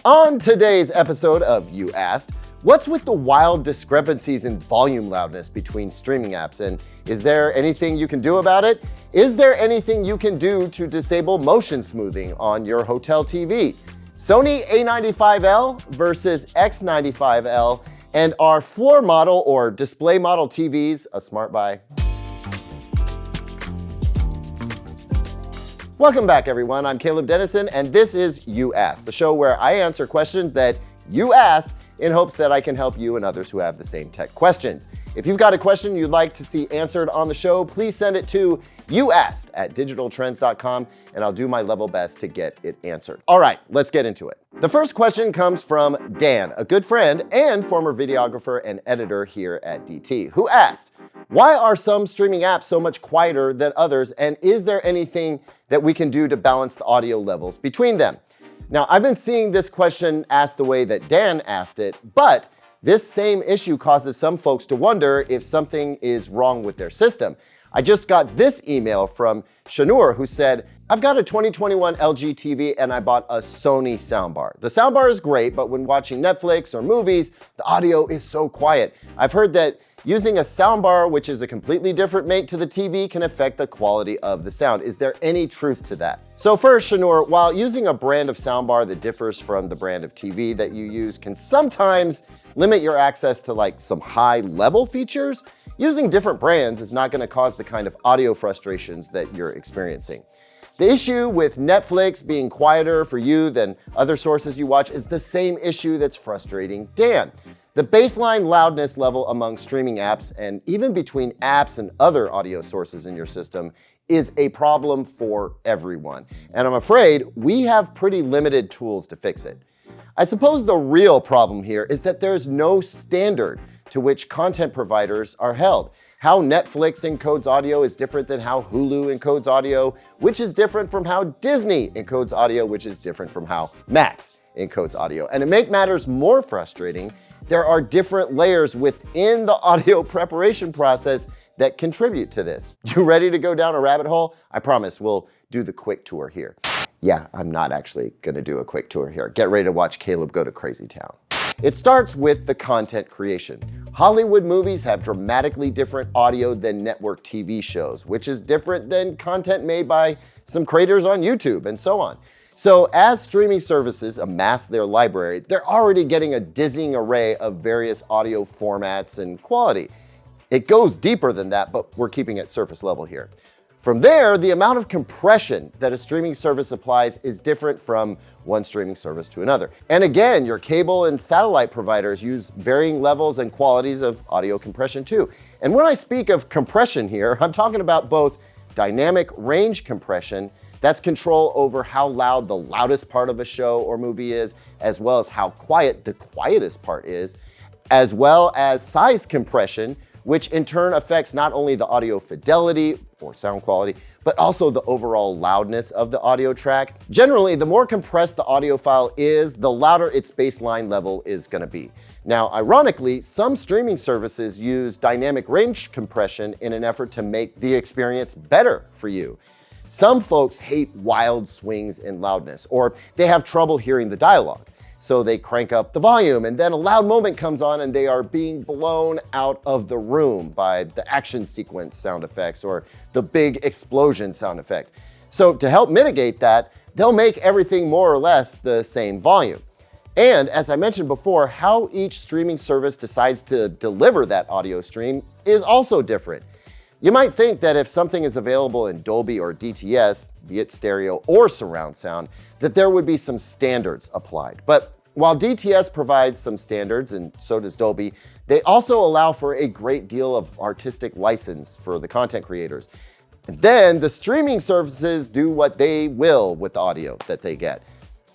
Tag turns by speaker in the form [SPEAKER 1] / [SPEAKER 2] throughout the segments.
[SPEAKER 1] On today's episode of You Asked, what's with the wild discrepancies in volume loudness between streaming apps, and is there anything you can do about it? Is there anything you can do to disable motion smoothing on your hotel TV? Sony A95L versus X95L, and are floor model or display model TVs a smart buy? Welcome back, everyone. I'm Caleb Dennison, and this is You Asked, the show where I answer questions that you asked in hopes that I can help you and others who have the same tech questions. If you've got a question you'd like to see answered on the show, please send it to youasked@digitaltrends.com, and I'll do my level best to get it answered. All right, let's get into it. The first question comes from Dan, a good friend and former videographer and editor here at DT, who asked, why are some streaming apps so much quieter than others, and is there anything that we can do to balance the audio levels between them? Now, I've been seeing this question asked the way that Dan asked it, but this same issue causes some folks to wonder if something is wrong with their system. I just got this email from Shanur, who said, I've got a 2021 LG TV and I bought a Sony soundbar. The soundbar is great, but when watching Netflix or movies, the audio is so quiet. I've heard that using a soundbar, which is a completely different make to the TV, can affect the quality of the sound. Is there any truth to that? So first, Shanur, while using a brand of soundbar that differs from the brand of TV that you use can sometimes limit your access to like some high level features, using different brands is not going to cause the kind of audio frustrations that you're experiencing. The issue with Netflix being quieter for you than other sources you watch is the same issue that's frustrating Dan. The baseline loudness level among streaming apps, and even between apps and other audio sources in your system, is a problem for everyone. And I'm afraid we have pretty limited tools to fix it. I suppose the real problem here is that there's no standard to which content providers are held. How Netflix encodes audio is different than how Hulu encodes audio, which is different from how Disney encodes audio, which is different from how Max encodes audio. And to make matters more frustrating, there are different layers within the audio preparation process that contribute to this. You ready to go down a rabbit hole? I promise we'll do the quick tour here. Yeah, I'm not actually gonna do a quick tour here. Get ready to watch Caleb go to crazy town. It starts with the content creation. Hollywood movies have dramatically different audio than network TV shows, which is different than content made by some creators on YouTube and so on. So as streaming services amass their library, they're already getting a dizzying array of various audio formats and quality. It goes deeper than that, but we're keeping it surface level here. From there, the amount of compression that a streaming service applies is different from one streaming service to another. And again, your cable and satellite providers use varying levels and qualities of audio compression too. And when I speak of compression here, I'm talking about both dynamic range compression, that's control over how loud the loudest part of a show or movie is, as well as how quiet the quietest part is, as well as size compression, which in turn affects not only the audio fidelity or sound quality, but also the overall loudness of the audio track. Generally, the more compressed the audio file is, the louder its baseline level is gonna be. Now, ironically, some streaming services use dynamic range compression in an effort to make the experience better for you. Some folks hate wild swings in loudness, or they have trouble hearing the dialogue. So they crank up the volume, and then a loud moment comes on and they are being blown out of the room by the action sequence sound effects or the big explosion sound effect. So to help mitigate that, they'll make everything more or less the same volume. And as I mentioned before, how each streaming service decides to deliver that audio stream is also different. You might think that if something is available in Dolby or DTS, be it stereo or surround sound, that there would be some standards applied. But while DTS provides some standards, and so does Dolby, they also allow for a great deal of artistic license for the content creators. And then the streaming services do what they will with the audio that they get.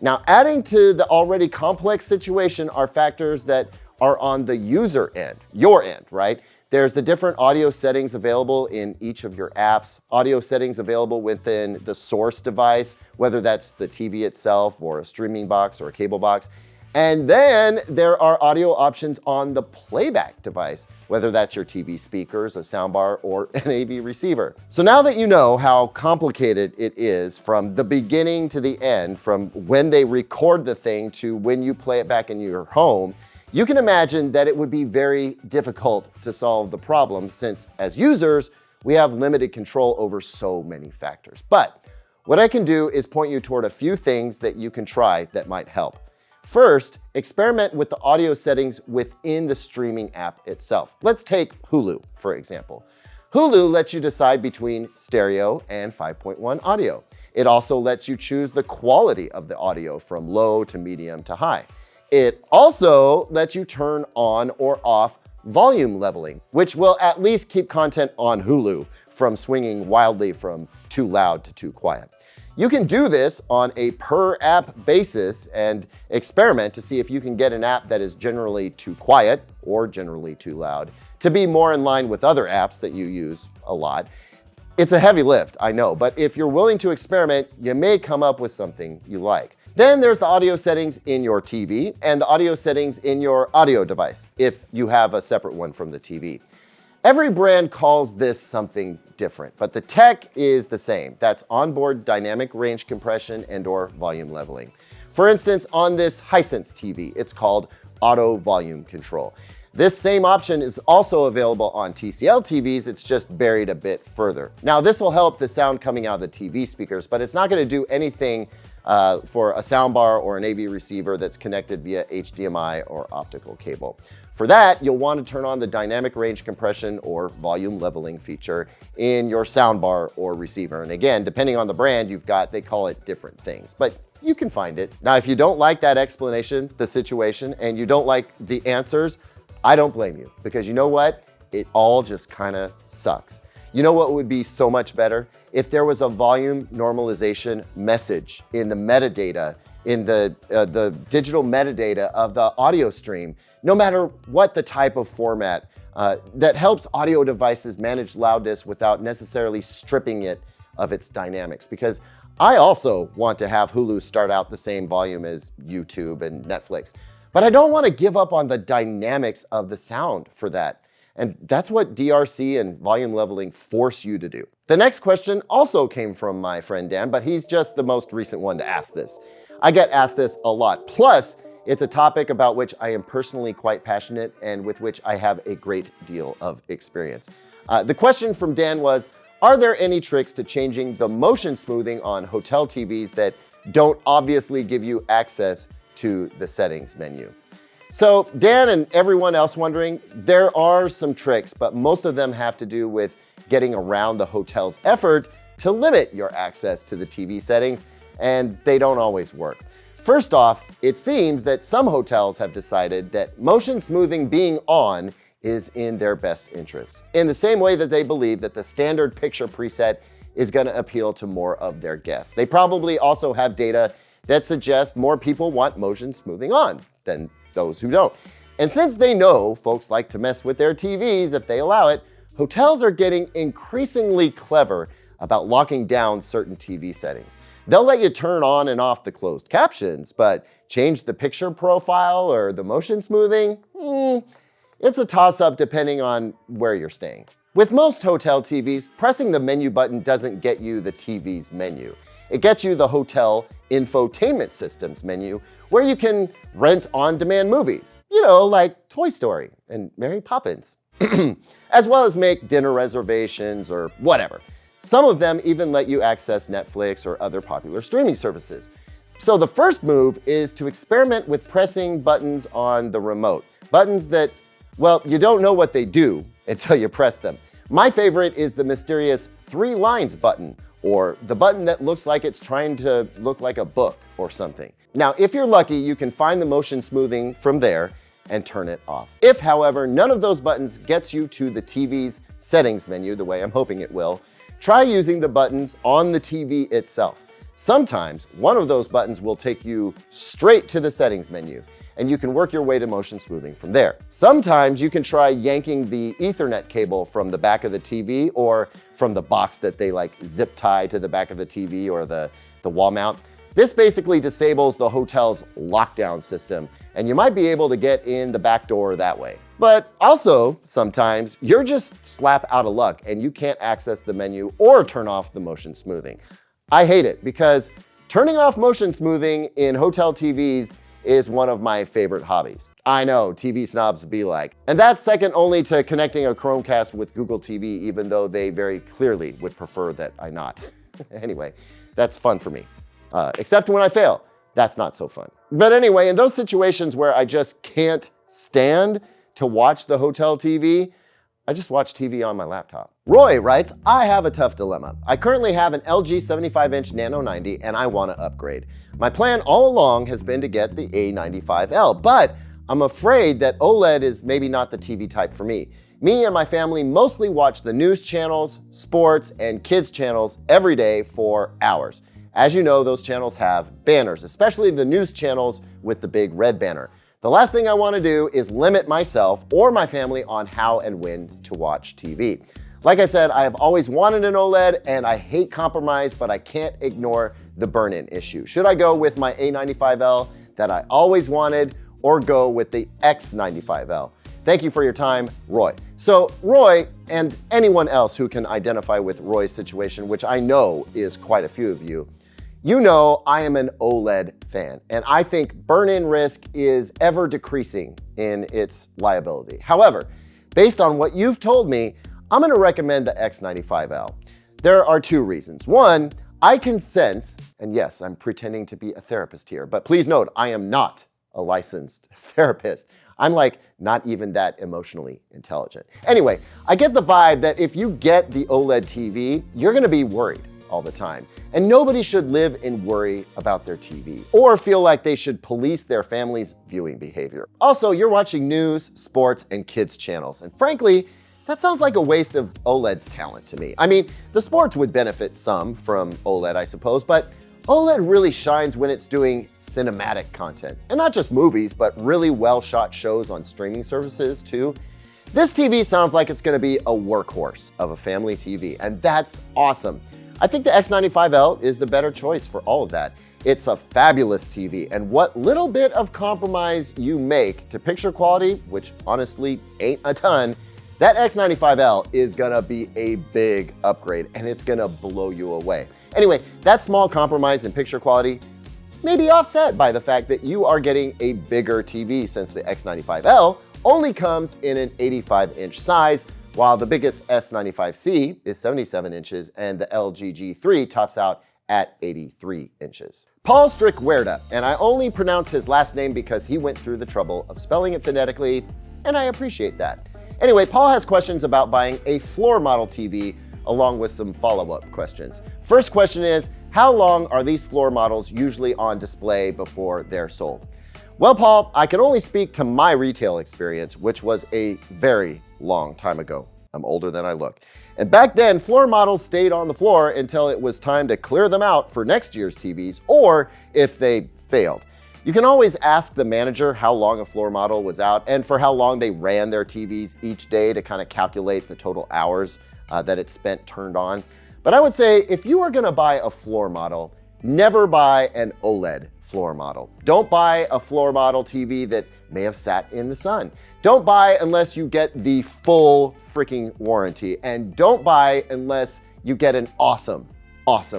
[SPEAKER 1] Now, adding to the already complex situation are factors that are on the user end, your end, right? There's the different audio settings available in each of your apps, audio settings available within the source device, whether that's the TV itself or a streaming box or a cable box. And then there are audio options on the playback device, whether that's your TV speakers, a soundbar, or an AV receiver. So now that you know how complicated it is from the beginning to the end, from when they record the thing to when you play it back in your home, you can imagine that it would be very difficult to solve the problem since, as users, we have limited control over so many factors. But what I can do is point you toward a few things that you can try that might help. First, experiment with the audio settings within the streaming app itself. Let's take Hulu, for example. Hulu lets you decide between stereo and 5.1 audio. It also lets you choose the quality of the audio from low to medium to high. It also lets you turn on or off volume leveling, which will at least keep content on Hulu from swinging wildly from too loud to too quiet. You can do this on a per app basis and experiment to see if you can get an app that is generally too quiet or generally too loud to be more in line with other apps that you use a lot. It's a heavy lift, I know, but if you're willing to experiment, you may come up with something you like. Then there's the audio settings in your TV and the audio settings in your audio device, if you have a separate one from the TV. Every brand calls this something different, but the tech is the same. That's onboard dynamic range compression and/or volume leveling. For instance, on this Hisense TV, it's called auto volume control. This same option is also available on TCL TVs, it's just buried a bit further. Now, this will help the sound coming out of the TV speakers, but it's not going to do anything for a soundbar or an AV receiver that's connected via HDMI or optical cable. For that, you'll want to turn on the dynamic range compression or volume leveling feature in your soundbar or receiver. And again, depending on the brand you've got, they call it different things, but you can find it. Now, if you don't like that explanation, the situation, and you don't like the answers, I don't blame you, because you know what? It all just kind of sucks. You know what would be so much better? If there was a volume normalization message in the metadata, in the digital metadata of the audio stream, no matter what the type of format, that helps audio devices manage loudness without necessarily stripping it of its dynamics. Because I also want to have Hulu start out the same volume as YouTube and Netflix, but I don't want to give up on the dynamics of the sound for that. And that's what DRC and volume leveling force you to do. The next question also came from my friend Dan, but he's just the most recent one to ask this. I get asked this a lot. Plus, it's a topic about which I am personally quite passionate and with which I have a great deal of experience. The question from Dan was, are there any tricks to changing the motion smoothing on hotel TVs that don't obviously give you access to the settings menu? So Dan and everyone else wondering, there are some tricks, but most of them have to do with getting around the hotel's effort to limit your access to the TV settings, and they don't always work. First off, it seems that some hotels have decided that motion smoothing being on is in their best interest, in the same way that they believe that the standard picture preset is going to appeal to more of their guests. They probably also have data that suggests more people want motion smoothing on than those who don't. And since they know folks like to mess with their TVs if they allow it, hotels are getting increasingly clever about locking down certain TV settings. They'll let you turn on and off the closed captions, but change the picture profile or the motion smoothing? It's a toss-up depending on where you're staying. With most hotel TVs, pressing the menu button doesn't get you the TV's menu. It gets you the hotel infotainment systems menu, where you can rent on-demand movies, like Toy Story and Mary Poppins, as well as make dinner reservations or whatever. Some of them even let you access Netflix or other popular streaming services. So the first move is to experiment with pressing buttons on the remote. Buttons that, well, you don't know what they do until you press them. My favorite is the mysterious 3 lines button, or the button that looks like it's trying to look like a book or something. Now, if you're lucky, you can find the motion smoothing from there and turn it off. If, however, none of those buttons gets you to the TV's settings menu the way I'm hoping it will, try using the buttons on the TV itself. Sometimes one of those buttons will take you straight to the settings menu, and you can work your way to motion smoothing from there. Sometimes you can try yanking the Ethernet cable from the back of the TV or from the box that they zip tie to the back of the TV or the wall mount. This basically disables the hotel's lockdown system and you might be able to get in the back door that way. But also, sometimes you're just slap out of luck and you can't access the menu or turn off the motion smoothing. I hate it because turning off motion smoothing in hotel TVs is one of my favorite hobbies. I know, TV snobs be like. And that's second only to connecting a Chromecast with Google TV, even though they very clearly would prefer that I not. Anyway, that's fun for me. Except when I fail, that's not so fun. But anyway, in those situations where I just can't stand to watch the hotel TV, I just watch TV on my laptop. Roy writes, I have a tough dilemma. I currently have an LG 75-inch Nano 90 and I want to upgrade. My plan all along has been to get the A95L, but I'm afraid that OLED is maybe not the TV type for me. Me and my family mostly watch the news channels, sports, and kids channels every day for hours. As you know, those channels have banners, especially the news channels with the big red banner. The last thing I want to do is limit myself or my family on how and when to watch TV. Like I said, I have always wanted an OLED and I hate compromise, but I can't ignore the burn-in issue. Should I go with my A95L that I always wanted or go with the X95L? Thank you for your time, Roy. So Roy, and anyone else who can identify with Roy's situation, which I know is quite a few of you, you know I am an OLED fan, and I think burn-in risk is ever decreasing in its liability. However, based on what you've told me, I'm gonna recommend the X95L. There are two reasons. One, I can sense, and yes, I'm pretending to be a therapist here, but please note, I am not a licensed therapist. I'm like not even that emotionally intelligent. Anyway, I get the vibe that if you get the OLED TV, you're gonna be worried all the time. And nobody should live in worry about their TV or feel like they should police their family's viewing behavior. Also, you're watching news, sports, and kids channels. And frankly, that sounds like a waste of OLED's talent to me. I mean, the sports would benefit some from OLED, I suppose, but OLED really shines when it's doing cinematic content. And not just movies, but really well-shot shows on streaming services too. This TV sounds like it's gonna be a workhorse of a family TV, and that's awesome. I think the X95L is the better choice for all of that. It's a fabulous TV, and what little bit of compromise you make to picture quality, which honestly ain't a ton, that X95L is gonna be a big upgrade and it's gonna blow you away. Anyway, that small compromise in picture quality may be offset by the fact that you are getting a bigger TV since the X95L only comes in an 85-inch size, while the biggest S95C is 77 inches and the LG G3 tops out at 83 inches. Paul Strickwerda, and I only pronounce his last name because he went through the trouble of spelling it phonetically, and I appreciate that. Anyway, Paul has questions about buying a floor model TV along with some follow-up questions. First question is, how long are these floor models usually on display before they're sold? Well, Paul, I can only speak to my retail experience, which was a very long time ago. I'm older than I look. And back then, floor models stayed on the floor until it was time to clear them out for next year's TVs, or if they failed. You can always ask the manager how long a floor model was out and for how long they ran their TVs each day to kind of calculate the total hours that it spent turned on. But I would say if you are gonna buy a floor model, never buy an OLED floor model. Don't buy a floor model TV that may have sat in the sun. Don't buy unless you get the full freaking warranty, and don't buy unless you get an awesome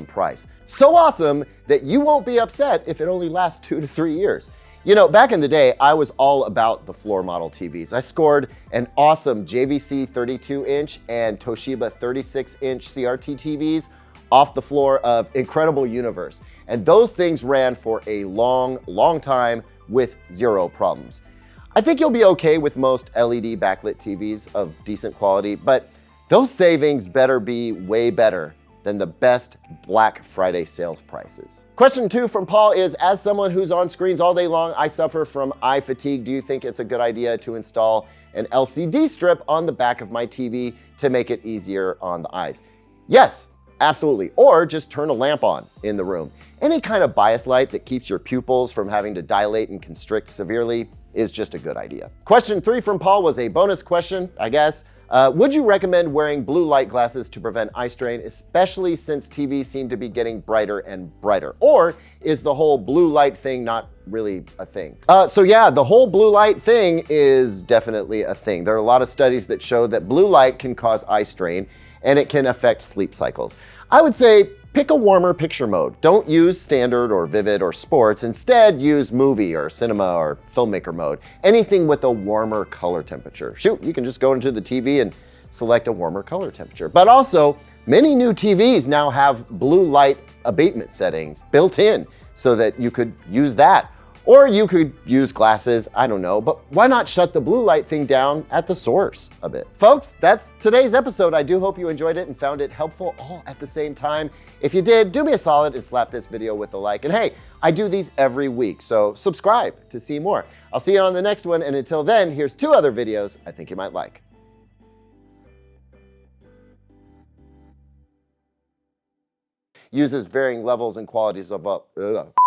[SPEAKER 1] price. So awesome that you won't be upset if it only lasts 2 to 3 years. You know, back in the day, I was all about the floor model TVs. I scored an awesome JVC 32-inch and Toshiba 36-inch CRT TVs off the floor of Incredible Universe. And those things ran for a long time with zero problems. I think you'll be okay with most LED backlit TVs of decent quality, but those savings better be way better than the best Black Friday sales prices. Question 2 from Paul is, as someone who's on screens all day long, I suffer from eye fatigue. Do you think it's a good idea to install an LCD strip on the back of my TV to make it easier on the eyes? Yes, absolutely. Or just turn a lamp on in the room. Any kind of bias light that keeps your pupils from having to dilate and constrict severely is just a good idea. Question 3 from Paul was a bonus question, I guess. Would you recommend wearing blue light glasses to prevent eye strain, especially since TVs seem to be getting brighter and brighter? Or is the whole blue light thing not really a thing? So yeah, the whole blue light thing is definitely a thing. There are a lot of studies that show that blue light can cause eye strain and it can affect sleep cycles. I would say pick a warmer picture mode. Don't use standard or vivid or sports. Instead, use movie or cinema or filmmaker mode. Anything with a warmer color temperature. Shoot, you can just go into the TV and select a warmer color temperature. But also, many new TVs now have blue light abatement settings built in so that you could use that. Or you could use glasses, I don't know, but why not shut the blue light thing down at the source a bit? Folks, that's today's episode. I do hope you enjoyed it and found it helpful all at the same time. If you did, do me a solid and slap this video with a like. And hey, I do these every week, so subscribe to see more. I'll see you on the next one, and until then, here's 2 other videos I think you might like. Uses varying levels and qualities of